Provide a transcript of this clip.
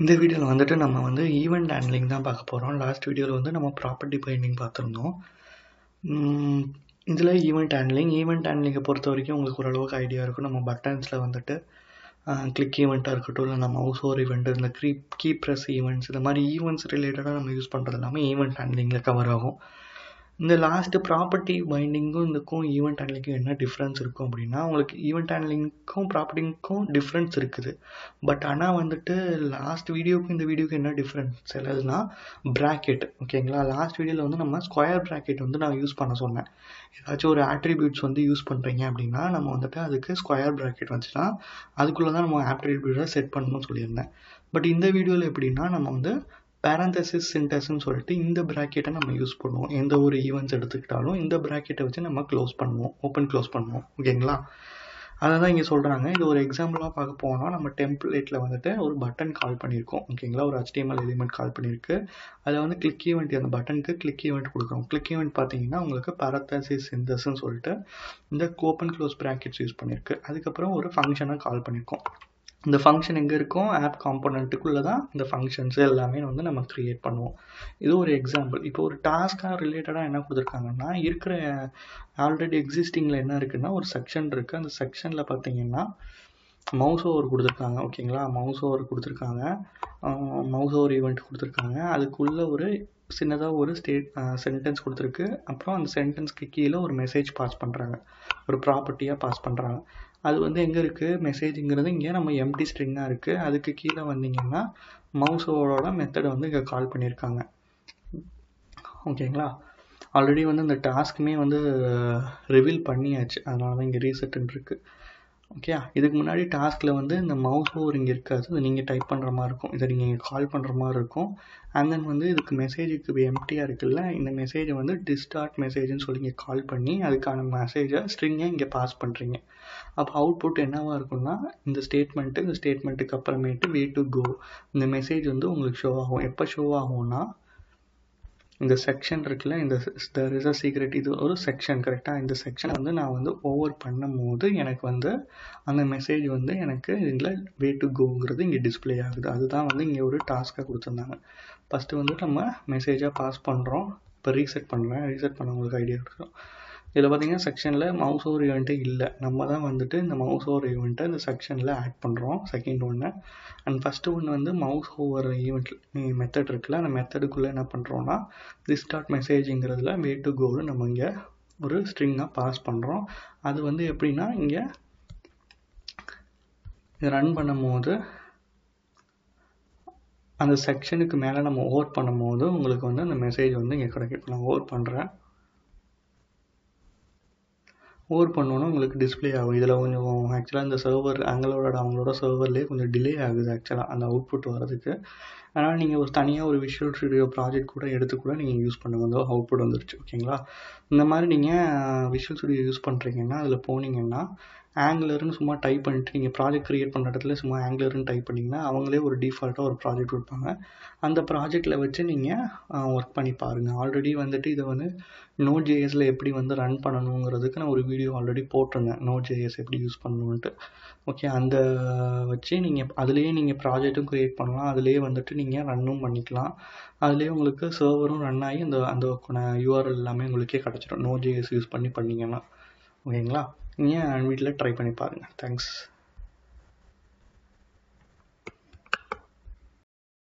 இந்த வீடியோவில் வந்துட்டு நம்ம வந்து ஈவெண்ட் ஹேண்ட்லிங் தான் பார்க்க போகிறோம். லாஸ்ட் வீடியோவில் வந்து நம்ம ப்ராப்பர்ட்டி பைண்டிங் பார்த்துருந்தோம். இதில் ஈவெண்ட் ஹேண்ட்லிங்கை பொறுத்த வரைக்கும் உங்களுக்கு ஓரளவுக்கு ஐடியா இருக்கும். நம்ம பட்டன்ஸில் வந்துட்டு கிளிக் ஈவெண்ட்டாக இருக்கட்டும், இல்லை நம்ம மவுஸ் ஓவர் ஈவெண்ட், இந்த கீ ப்ரெஸ் ஈவெண்ட்ஸ், இந்த மாதிரி ஈவெண்ட்ஸ் ரிலேட்டடாக நம்ம யூஸ் பண்ணுறது எல்லாமே ஈவெண்ட் ஹேண்ட்லிங்கில் கவர் ஆகும். இந்த லாஸ்ட்டு ப்ராப்பர்ட்டி பைண்டிங்கும் இதுக்கும் ஈவெண்ட் ஹேண்ட்லிங்க்கும் என்ன டிஃப்ரென்ஸ் இருக்கும் அப்படின்னா, உங்களுக்கு ஈவெண்ட் ஹேண்ட்லிங்க்கும் ப்ராப்பர்ட்டிங்க்கும் டிஃப்ரென்ஸ் இருக்குது. பட் ஆனால் வந்துட்டு லாஸ்ட் வீடியோக்கும் இந்த வீடியோக்கும் என்ன டிஃப்ரென்ஸ் இல்லைன்னா ப்ராக்கெட். ஓகேங்களா, லாஸ்ட் வீடியோவில் வந்து நம்ம ஸ்கொயர் ப்ராக்கெட் வந்து நான் யூஸ் பண்ண சொன்னேன். ஏதாச்சும் ஒரு ஆட்ரிபியூட்ஸ் வந்து யூஸ் பண்ணுறீங்க அப்படின்னா நம்ம வந்துட்டு அதுக்கு ஸ்கொயர் ப்ராக்கெட் வச்சுன்னா அதுக்குள்ளே தான் நம்ம ஆட்ரிபியூட்டை செட் பண்ணணும்னு சொல்லியிருந்தேன். பட் இந்த வீடியோவில் எப்படின்னா நம்ம வந்து பேரந்தசிஸ் சின்டாக்ஸ்னு சொல்லிட்டு இந்த ப்ராக்கெட்டை நம்ம யூஸ் பண்ணுவோம். எந்த ஒரு ஈவெண்ட்ஸ் எடுத்துக்கிட்டாலும் இந்த ப்ராக்கெட்டை வச்சு நம்ம க்ளோஸ் பண்ணுவோம், ஓப்பன் க்ளோஸ் பண்ணுவோம். ஓகேங்களா, அதை தான் இங்கே சொல்கிறாங்க. இது ஒரு எக்ஸாம்பிளாக பார்க்க போனால் நம்ம டெம்ப்ளேட்டில் வந்துட்டு ஒரு பட்டன் கால் பண்ணியிருக்கோம். ஓகேங்களா, ஒரு HTML எலிமெண்ட் கால் பண்ணியிருக்கு. அதில் வந்து கிளிக் ஈவெண்ட், அந்த பட்டனுக்கு கிளிக் ஈவெண்ட் கொடுக்குறோம். கிளிக் ஈவெண்ட் பார்த்தீங்கன்னா உங்களுக்கு பேரந்தசிஸ் சின்டாக்ஸ்னு சொல்லிட்டு இந்த ஓப்பன் க்ளோஸ் ப்ராக்கெட்ஸ் யூஸ் பண்ணியிருக்கு. அதுக்கப்புறம் ஒரு ஃபங்க்ஷனை கால் பண்ணியிருக்கோம். இந்த ஃபங்க்ஷன் எங்கே இருக்கும், ஆப் காம்போனண்ட்டுக்குள்ளே தான் இந்த ஃபங்க்ஷன்ஸ் எல்லாமே வந்து நம்ம க்ரியேட் பண்ணுவோம். இது ஒரு எக்ஸாம்பிள். இப்போ ஒரு டாஸ்க்காக ரிலேட்டடாக என்ன கொடுத்துருக்காங்கன்னா, இருக்கிற ஆல்ரெடி எக்ஸிஸ்டிங்கில் என்ன இருக்குன்னா ஒரு செக்ஷன் இருக்குது. அந்த செக்ஷனில் பார்த்தீங்கன்னா மவுஸ் ஓவர் கொடுத்துருக்காங்க. ஓகேங்களா, மவுஸ் ஓவர் கொடுத்துருக்காங்க, மவுஸ் ஓவர் ஈவெண்ட் கொடுத்துருக்காங்க. அதுக்குள்ளே ஒரு சின்னதாக ஒரு சென்டென்ஸ் கொடுத்துருக்கு. அப்புறம் அந்த சென்டென்ஸ்க்கு கீழே ஒரு மெசேஜ் பாஸ் பண்ணுறாங்க, ஒரு ப்ராப்பர்ட்டியாக பாஸ் பண்ணுறாங்க. அது வந்து எங்கே இருக்குது, மெசேஜுங்கிறது இங்கே நம்ம எம்டி ஸ்ட்ரிங்காக இருக்குது. அதுக்கு கீழே வந்தீங்கன்னா மவுஸ் ஓவரோட மெத்தடை வந்து இங்கே கால் பண்ணியிருக்காங்க. ஓகேங்களா, ஆல்ரெடி வந்து இந்த டாஸ்க்குமே வந்து ரிவீல் பண்ணியாச்சு, அதனால தான் இங்கே ரீசெட்டுன்னு இருக்குது. ஓகே, இதுக்கு முன்னாடி டாஸ்கில் வந்து இந்த மவுஸ் ஓவர் இங்கே இருக்காது, இது நீங்கள் டைப் பண்ணுற மாதிரி இருக்கும், இதை நீங்கள் இங்கே கால் பண்ணுற மாதிரி இருக்கும். அண்ட் தென் வந்து இதுக்கு மெசேஜுக்கு எம்டியாக இருக்குல்ல, இந்த மெசேஜை வந்து டிஸ்டார்ட் மெசேஜ்னு சொல்லி இங்கே கால் பண்ணி அதுக்கான மெசேஜை ஸ்ட்ரிங்கை இங்கே பாஸ் பண்ணுறீங்க. அப்போ அவுட்புட் என்னவாக இருக்குன்னா இந்த ஸ்டேட்மெண்ட்டுக்கு அப்புறமேட்டு வே டு கோ இந்த மெசேஜ் வந்து உங்களுக்கு ஷோ ஆகும். எப்போ ஷோ ஆகும்னா இந்த செக்ஷன் இருக்குல்ல, இந்த தேர் இஸ் அ சீக்ரெட், இது ஒரு செக்ஷன் கரெக்டாக. இந்த செக்ஷனை வந்து நான் வந்து ஓவர் பண்ணும் போது எனக்கு வந்து அந்த மெசேஜ் வந்து எனக்கு இதில் வே டு கோங்கிறது இங்கே டிஸ்பிளே ஆகுது. அதுதான் வந்து இங்கே ஒரு டாஸ்க்காக கொடுத்துருந்தாங்க. ஃபஸ்ட்டு வந்து நம்ம மெசேஜாக பாஸ் பண்ணுறோம். இப்போ ரீசெட் பண்ணுறேன், ரீசெட் பண்ண உங்களுக்கு ஐடியா இருக்கும். இதில் பார்த்தீங்கன்னா செக்ஷனில் மவுஸ் ஓவர் ஈவெண்ட்டே இல்லை. நம்ம தான் வந்துட்டு இந்த மவுஸ் ஓவர் ஈவெண்ட்டை இந்த செக்ஷனில் ஆட் பண்ணுறோம், செகண்ட் ஒன்று. அண்ட் ஃபஸ்ட்டு ஒன்று வந்து மவுஸ் ஓவர் ஈவெண்ட் மெத்தட் இருக்குல்ல, அந்த மெத்தடுக்குள்ளே என்ன பண்ணுறோன்னா டிஸ்டார்ட் மெசேஜுங்கிறதுல வே டு கோவில் நம்ம இங்கே ஒரு ஸ்ட்ரிங்காக பாஸ் பண்ணுறோம். அது வந்து எப்படின்னா இங்கே ரன் பண்ணும் போது அந்த செக்ஷனுக்கு மேலே நம்ம ஓவர் பண்ணும் போது உங்களுக்கு வந்து அந்த மெசேஜ் வந்து இங்கே கிடைக்கும். நான் ஓவர் பண்ணுறேன், ஓவர் பண்ணோன்னா உங்களுக்கு டிஸ்பிளே ஆகும். இதில் கொஞ்சம் ஆக்சுவலாக இந்த சர்வர் அவங்களோட சர்வர்லேயே கொஞ்சம் டிலே ஆகுது ஆக்சுவலாக அந்த அவுட்புட் வரதுக்கு. அதனால் நீங்கள் ஒரு தனியாக ஒரு விஷுவல் ஸ்டுடியோ ப்ராஜெக்ட் கூட எடுத்து கூட நீங்கள் யூஸ் பண்ணுங்க, வந்து அவுட்புட் வந்துருச்சு. ஓகேங்களா, இந்த மாதிரி நீங்கள் விஷுவல் ஸ்டுடியோ யூஸ் பண்ணுறீங்கன்னா அதில் போனீங்கன்னா ஆங்குலர்னு சும்மா டைப் பண்ணிட்டு நீங்கள் ப்ராஜெக்ட் க்ரியேட் பண்ணுற இடத்துல சும்மா ஆங்குலர்னு டைப் பண்ணிங்கன்னா அவங்களே ஒரு டிஃபால்ட்டாக ஒரு ப்ராஜெக்ட் கொடுப்பாங்க. அந்த ப்ராஜெக்டில் வச்சு நீங்கள் ஒர்க் பண்ணி பாருங்கள். ஆல்ரெடி வந்துட்டு இதை வந்து Node.jsல எப்படி வந்து ரன் பண்ணணுங்கிறதுக்கு நான் ஒரு வீடியோ ஆல்ரெடி போட்டிருந்தேன், Node.js எப்படி யூஸ் பண்ணணுன்ட்டு. ஓகே, அந்த வச்சு நீங்கள் அதுலேயே நீங்கள் ப்ராஜெக்ட்டும் க்ரியேட் பண்ணலாம், அதுலேயே வந்துட்டு நீங்கள் ரன்னும் பண்ணிக்கலாம். அதுலேயே உங்களுக்கு சர்வரும் ரன் ஆகி அந்த URL எல்லாமே உங்களுக்கே கிடச்சிடும் Node.js யூஸ் பண்ணிங்கன்னா. ஓகேங்களா, நீங்கள் வீட்டில் ட்ரை பண்ணி பாருங்கள். தேங்க்ஸ்.